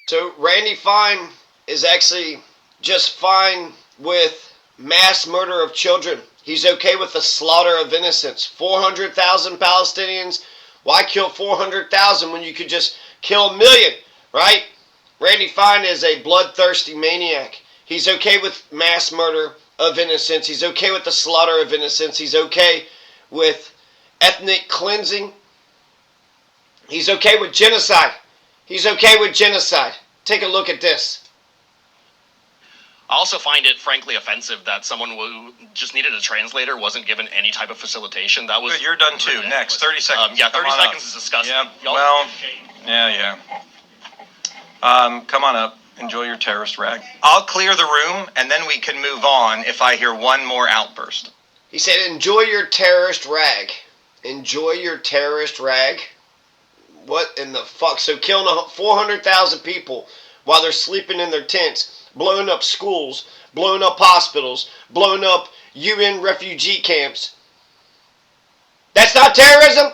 So Randy Fine is actually just fine with mass murder of children. He's okay with the slaughter of innocents. 400,000 Palestinians. Why kill 400,000 when you could just kill a million, right? Randy Fine is a bloodthirsty maniac. He's okay with mass murder of innocents. He's okay with the slaughter of innocents. He's okay with ethnic cleansing. He's okay with genocide. He's okay with genocide. Take a look at this. I also find it frankly offensive that someone who just needed a translator wasn't given any type of facilitation. That was. But you're done too. Ridiculous. Next, 30 seconds. Yeah, 30 seconds is disgusting. Yeah, well, yeah. Come on up. Enjoy your terrorist rag. I'll clear the room, and then we can move on if I hear one more outburst. He said, enjoy your terrorist rag. Enjoy your terrorist rag? What in the fuck? So killing 400,000 people while they're sleeping in their tents, blowing up schools, blowing up hospitals, blowing up UN refugee camps. That's not terrorism?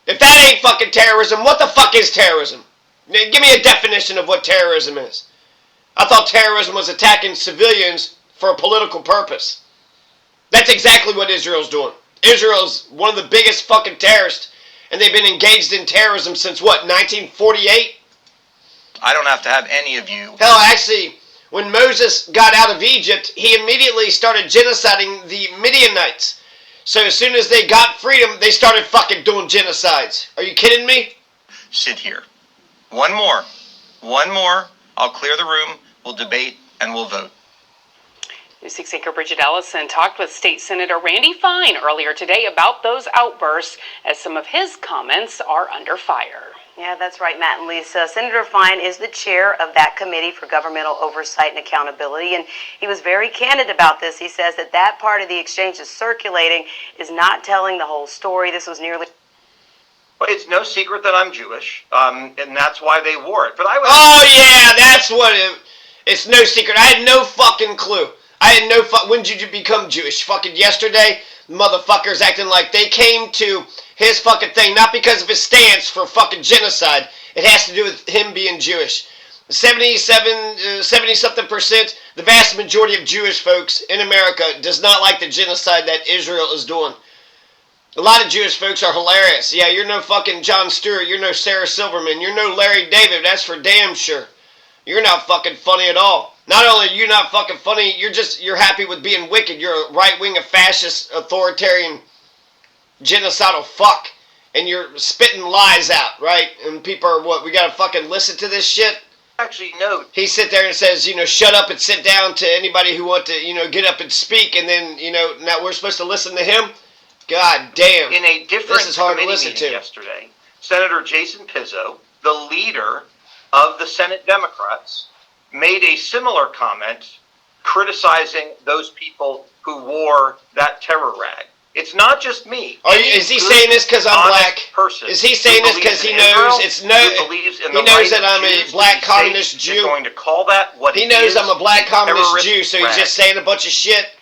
If that ain't fucking terrorism, what the fuck is terrorism? Give me a definition of what terrorism is. I thought terrorism was attacking civilians for a political purpose. That's exactly what Israel's doing. Israel's one of the biggest fucking terrorists, and they've been engaged in terrorism since what, 1948? I don't have to have any of you. Hell, actually, when Moses got out of Egypt, he immediately started genociding the Midianites. So as soon as they got freedom, they started fucking doing genocides. Are you kidding me? Sit here. One more. I'll clear the room, we'll debate, and we'll vote. News 6 anchor Bridget Ellison talked with State Senator Randy Fine earlier today about those outbursts, as some of his comments are under fire. Yeah, that's right, Matt and Lisa. Senator Fine is the chair of that Committee for Governmental Oversight and Accountability, and he was very candid about this. He says that part of the exchange that's circulating is not telling the whole story. This was nearly... Well, it's no secret that I'm Jewish, and that's why they wore it. But I was... Oh, yeah, that's what it's no secret. I had no fucking clue. When did you become Jewish? Fucking yesterday? Motherfuckers acting like they came to his fucking thing, not because of his stance for fucking genocide. It has to do with him being Jewish. 70-something%, the vast majority of Jewish folks in America does not like the genocide that Israel is doing. A lot of Jewish folks are hilarious. Yeah, you're no fucking Jon Stewart. You're no Sarah Silverman. You're no Larry David. That's for damn sure. You're not fucking funny at all. Not only are you not fucking funny, you're happy with being wicked. You're a right-wing, fascist, authoritarian, genocidal fuck. And you're spitting lies out, right? And people are, what, we gotta fucking listen to this shit? Actually, no. He sit there and says, shut up and sit down to anybody who want to, get up and speak. And then, now we're supposed to listen to him? God damn. In a different this is hard to committee listen to. Yesterday, Senator Jason Pizzo, the leader of the Senate Democrats, made a similar comment criticizing those people who wore that terror rag. It's not just me. Is he saying this because I'm black? Is he saying this because he knows he knows that I'm a black communist Jew? Going to call that what he knows I'm a black communist Jew, so he's just saying a bunch of shit.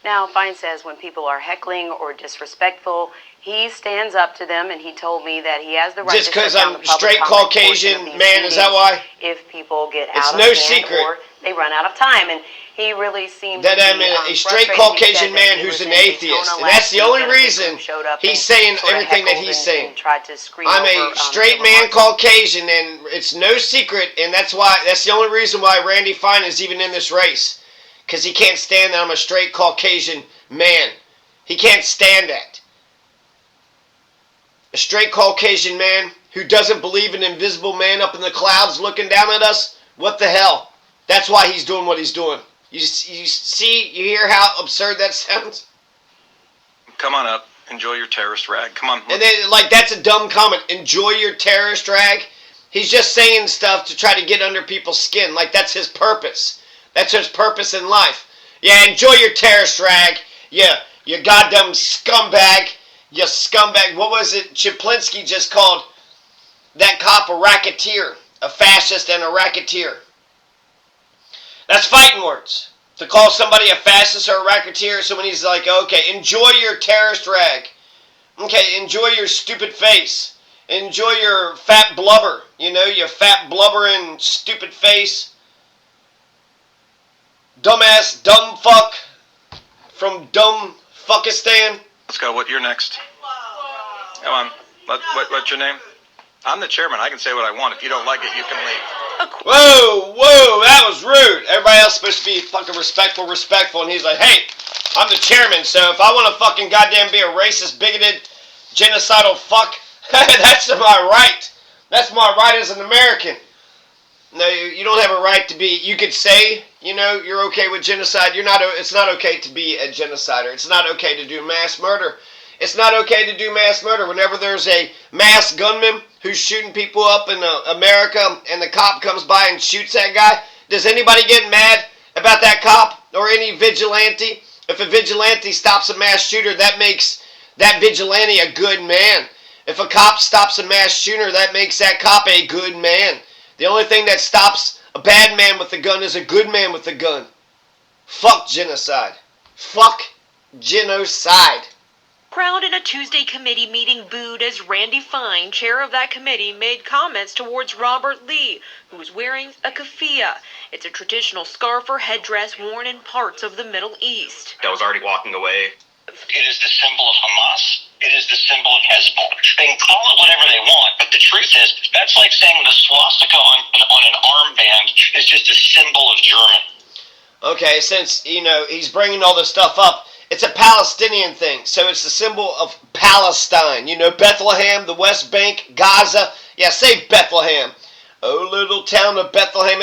Now, Fine says when people are heckling or disrespectful, he stands up to them, and he told me that he has the right just because I'm straight Caucasian man, is that why? If people get it's out of no hand secret. Or they run out of time, and he really seemed that to I'm a straight Caucasian man who's an atheist, and that's the only reason he's saying everything that he's saying. I'm a straight man Caucasian, and it's no secret, and that's the only reason why Randy Fine is even in this race. Because he can't stand that I'm a straight Caucasian man. He can't stand that. A straight Caucasian man who doesn't believe an invisible man up in the clouds looking down at us? What the hell? That's why he's doing what he's doing. You hear how absurd that sounds? Come on up. Enjoy your terrorist rag. Come on. And then, that's a dumb comment. Enjoy your terrorist rag? He's just saying stuff to try to get under people's skin. That's his purpose. That's his purpose in life. Yeah, enjoy your terrorist rag. Yeah, you goddamn scumbag. You scumbag. What was it? Chaplinsky just called that cop a racketeer. A fascist and a racketeer. That's fighting words. To call somebody a fascist or a racketeer, so when he's like, okay, enjoy your terrorist rag. Okay, enjoy your stupid face. Enjoy your fat blubber. You know, you fat blubbering stupid face. Dumbass, dumb fuck from dumb fuckistan. Let's go. You're next. Come on. What's your name? I'm the chairman. I can say what I want. If you don't like it, you can leave. Whoa, that was rude. Everybody else supposed to be fucking respectful, and he's like, hey, I'm the chairman, so if I want to fucking goddamn be a racist, bigoted, genocidal fuck, that's my right. That's my right as an American. No, you don't have a right to be. You could say, you know, you're okay with genocide. It's not okay to be a genocider. It's not okay to do mass murder. It's not okay to do mass murder. Whenever there's a mass gunman who's shooting people up in America and the cop comes by and shoots that guy, does anybody get mad about that cop or any vigilante? If a vigilante stops a mass shooter, that makes that vigilante a good man. If a cop stops a mass shooter, that makes that cop a good man. The only thing that stops a bad man with a gun is a good man with a gun. Fuck genocide. Fuck genocide. Crowd in a Tuesday committee meeting booed as Randy Fine, chair of that committee, made comments towards Robert Lee, who was wearing a keffiyeh. It's a traditional scarf or headdress worn in parts of the Middle East. I was already walking away. It is the symbol of Hamas. It is the symbol of Hezbollah. They can call it whatever they want, but the truth is, that's like saying the swastika on an armband is just a symbol of Germany. Okay, since, you know, he's bringing all this stuff up, it's a Palestinian thing, so it's the symbol of Palestine. You know, Bethlehem, the West Bank, Gaza. Yeah, say Bethlehem. Oh, little town of Bethlehem.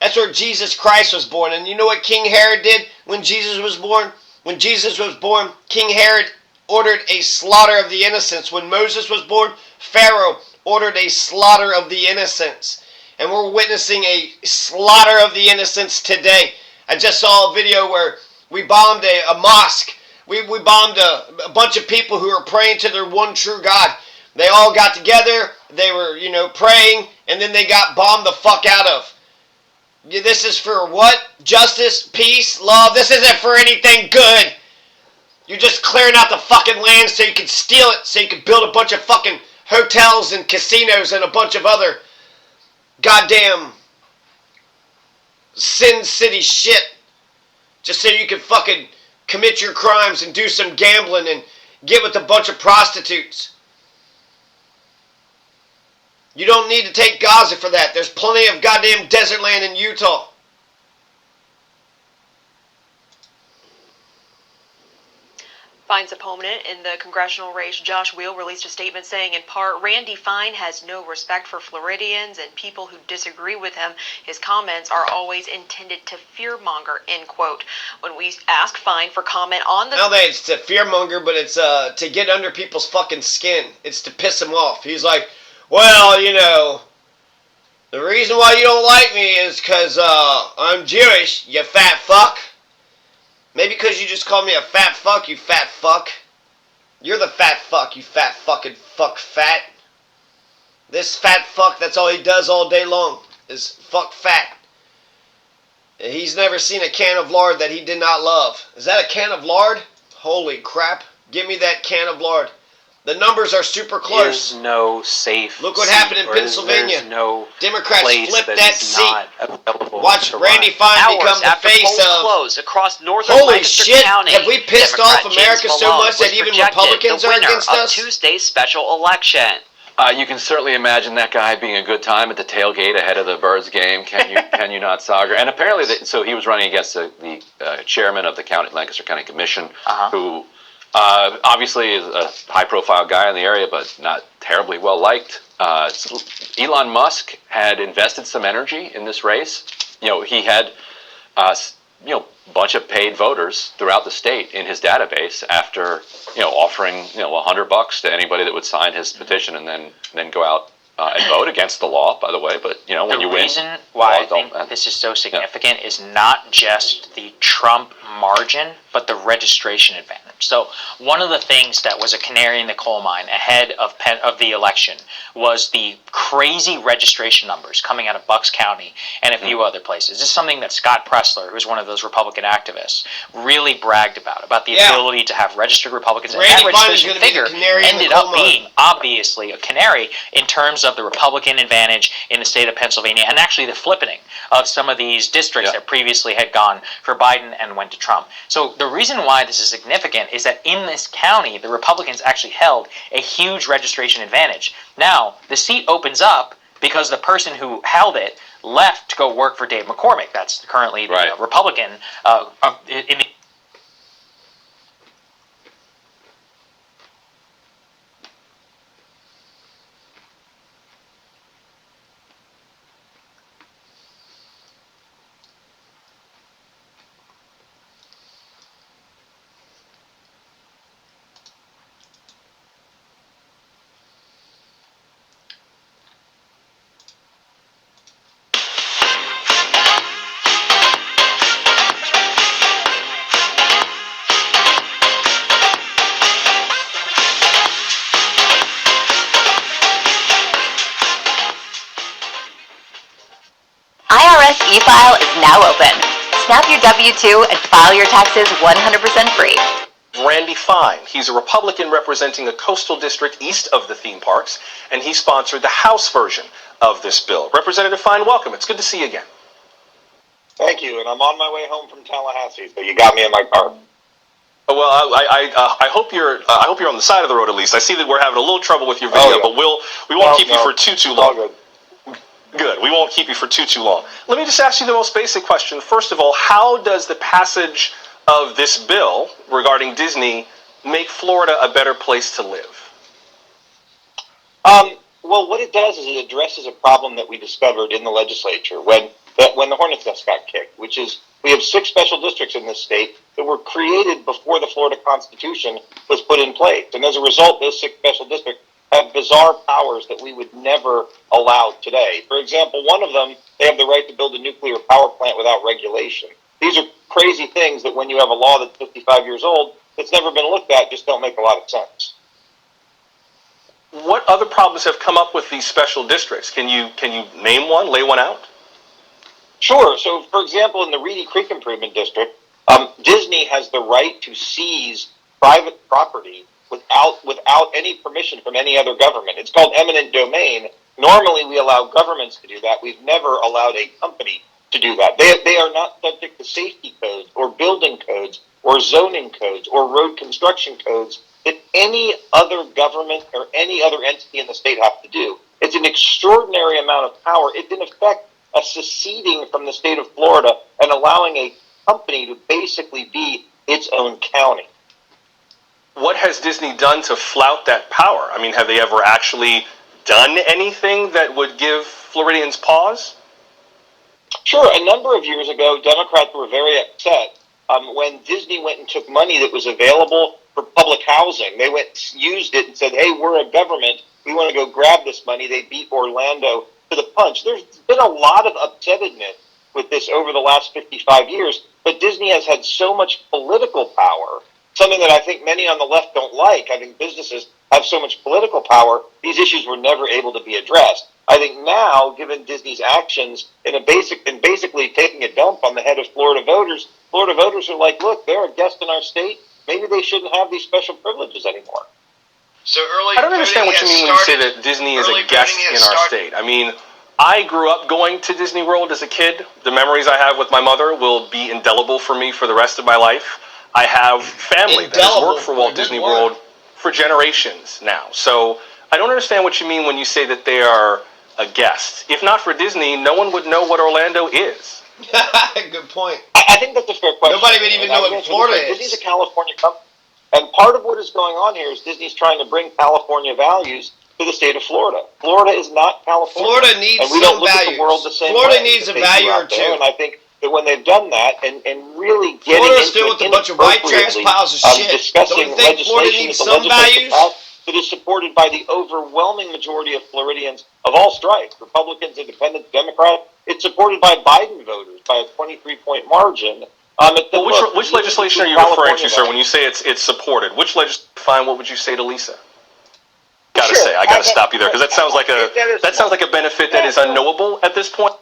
That's where Jesus Christ was born. And you know what King Herod did when Jesus was born? When Jesus was born, King Herod ordered a slaughter of the innocents. When Moses was born, Pharaoh ordered a slaughter of the innocents. And we're witnessing a slaughter of the innocents today. I just saw a video where we bombed a mosque. We bombed a bunch of people who are praying to their one true God. They all got together. They were, you know, praying, and then they got bombed the fuck out of. This is for what? Justice, peace, love. This isn't for anything good. You're just clearing out the fucking land so you can steal it, so you can build a bunch of fucking hotels and casinos and a bunch of other goddamn Sin City shit. Just so you can fucking commit your crimes and do some gambling and get with a bunch of prostitutes. You don't need to take Gaza for that. There's plenty of goddamn desert land in Utah. Fine's opponent in the congressional race, Josh Weil, released a statement saying, in part, Randy Fine has no respect for Floridians and people who disagree with him. His comments are always intended to fearmonger, end quote. When we ask Fine for comment on the... No, it's to fearmonger, but it's to get under people's fucking skin. It's to piss them off. He's like, well, you know, the reason why you don't like me is because I'm Jewish, you fat fuck. Maybe because you just called me a fat fuck, you fat fuck. You're the fat fuck, you fat fucking fuck fat. This fat fuck, that's all he does all day long, is fuck fat. He's never seen a can of lard that he did not love. Is that a can of lard? Holy crap. Give me that can of lard. The numbers are super close. There's no safe. Look what happened in Pennsylvania. There's no Democrats place flipped that that is seat. not available Watch to Randy run. Fine become the after face polls of... closed across northern Holy Lancaster shit, County, have we pissed Democrat off America James so Malone much that was even projected Republicans the are winner against of us? Tuesday's special election. You can certainly imagine that guy being a good time at the tailgate ahead of the Birds game. Can you not, Sagar? And apparently, so he was running against the chairman of the Lancaster County Commission, who obviously is a high-profile guy in the area, but not terribly well-liked. Elon Musk had invested some energy in this race. You know, he had, a bunch of paid voters throughout the state in his database after, offering, $100 to anybody that would sign his petition and then go out and vote against the law, by the way. But, when you win... The reason why I think this is so significant is not just the Trump margin, but the registration advantage. So one of the things that was a canary in the coal mine ahead of the election was the crazy registration numbers coming out of Bucks County and a few other places. This is something that Scott Pressler, who's one of those Republican activists, really bragged about the ability to have registered Republicans. And that registration figure ended up being obviously a canary in terms of the Republican advantage in the state of Pennsylvania, and actually the flipping of some of these districts that previously had gone for Biden and went to Trump. So the reason why this is significant is that in this county, the Republicans actually held a huge registration advantage. Now, the seat opens up because the person who held it left to go work for Dave McCormick. That's currently the Republican in the IRS e-file is now open. Snap your W-2 and file your taxes 100% free. Randy Fine. He's a Republican representing a coastal district east of the theme parks, and he sponsored the House version of this bill. Representative Fine, welcome. It's good to see you again. Thank you, and I'm on my way home from Tallahassee, so you got me in my car. Well, I hope you're on the side of the road at least. I see that we're having a little trouble with your video, but we won't keep you for too long. All good. Good. We won't keep you for too long. Let me just ask you the most basic question. First of all, how does the passage of this bill regarding Disney make Florida a better place to live? Well, what it does is it addresses a problem that we discovered in the legislature when the Hornets' Nest got kicked, which is we have 6 special districts in this state that were created before the Florida Constitution was put in place. And as a result, those 6 special districts have bizarre powers that we would never allow today. For example, one of them, they have the right to build a nuclear power plant without regulation. These are crazy things that when you have a law that's 55 years old, that's never been looked at, just don't make a lot of sense. What other problems have come up with these special districts? Can you name one, lay one out? Sure. So, for example, in the Reedy Creek Improvement District, Disney has the right to seize private property without any permission from any other government. It's called eminent domain. Normally, we allow governments to do that. We've never allowed a company to do that. They are not subject to safety codes or building codes or zoning codes or road construction codes that any other government or any other entity in the state have to do. It's an extraordinary amount of power. It's in effect a seceding from the state of Florida and allowing a company to basically be its own county. What has Disney done to flout that power? I mean, have they ever actually done anything that would give Floridians pause? Sure. A number of years ago, Democrats were very upset when Disney went and took money that was available for public housing. They used it and said, hey, we're a government. We want to go grab this money. They beat Orlando to the punch. There's been a lot of upsetness with this over the last 55 years, but Disney has had so much political power, something that I think many on the left don't like. I think businesses have so much political power, these issues were never able to be addressed. I think now, given Disney's actions in basically taking a dump on the head of Florida voters are like, look, they're a guest in our state. Maybe they shouldn't have these special privileges anymore. So early I don't understand what you mean when you say that Disney is a guest in our state. I mean, I grew up going to Disney World as a kid. The memories I have with my mother will be indelible for me for the rest of my life. I have family that has worked for Walt Disney World for generations now. So I don't understand what you mean when you say that they are a guest. If not for Disney, no one would know what Orlando is. Good point. I think that's a fair question. Nobody would even know what Florida is. Disney's a California company. And part of what is going on here is Disney's trying to bring California values to the state of Florida. Florida is not California. Florida needs and we some don't look values. At the world the same Florida way needs a that they value do or out there. two. And I think that when they've done that and really getting Florida's into still with a bunch of white trash piles of shit. discussing Don't you think Florida legislation needs that the some legislature values? passed that is supported by the overwhelming majority of Floridians of all stripes, Republicans, Independents, Democrats. It's supported by Biden voters by a 23-point margin. Which legislation are you referring to, sir, when you say it's supported? Which legislation? Fine. What would you say to Lisa? I gotta stop you there, because that sounds like a benefit that is unknowable at this point.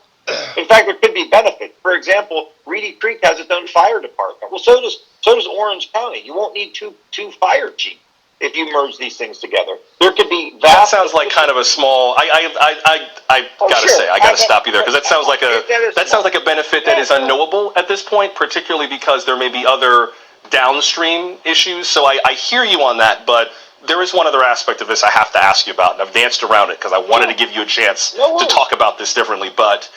In fact, there could be benefit. For example, Reedy Creek has its own fire department. Well, so does Orange County. You won't need two fire chiefs if you merge these things together. There could be vast. That sounds like kind of a small. I gotta stop you there, because that sounds like a benefit that is unknowable at this point, particularly because there may be other downstream issues. So I hear you on that, but there is one other aspect of this I have to ask you about, and I've danced around it because I wanted to give you a chance to talk about this differently. But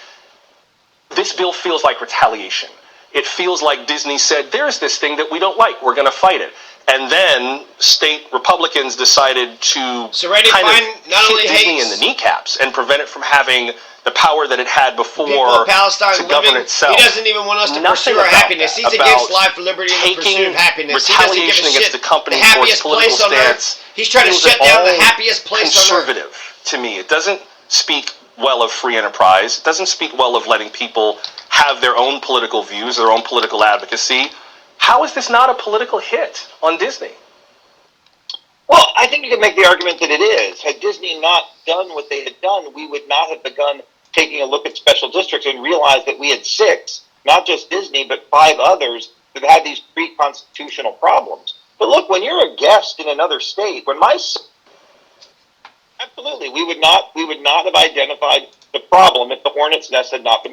this bill feels like retaliation. It feels like Disney said, there's this thing that we don't like, we're going to fight it. And then state Republicans decided to hit Disney in the kneecaps and prevent it from having the power that it had before People of Palestine to govern itself. He doesn't even want us to pursue our happiness. He's against life, liberty, and the pursuit of happiness. He doesn't give a shit. The company the happiest place on earth. He's trying to shut down the happiest place on earth. Conservative to me. It doesn't speak well of free enterprise. It doesn't speak well of letting people have their own political views, their own political advocacy. How is this not a political hit on Disney? Well, I think you can make the argument that it is. Had Disney not done what they had done, we would not have begun taking a look at special districts and realized that we had 6, not just Disney, but 5 others that had these pre-constitutional problems. But look, when you're a guest in another state, absolutely, we would not have identified the problem if the hornet's nest had not been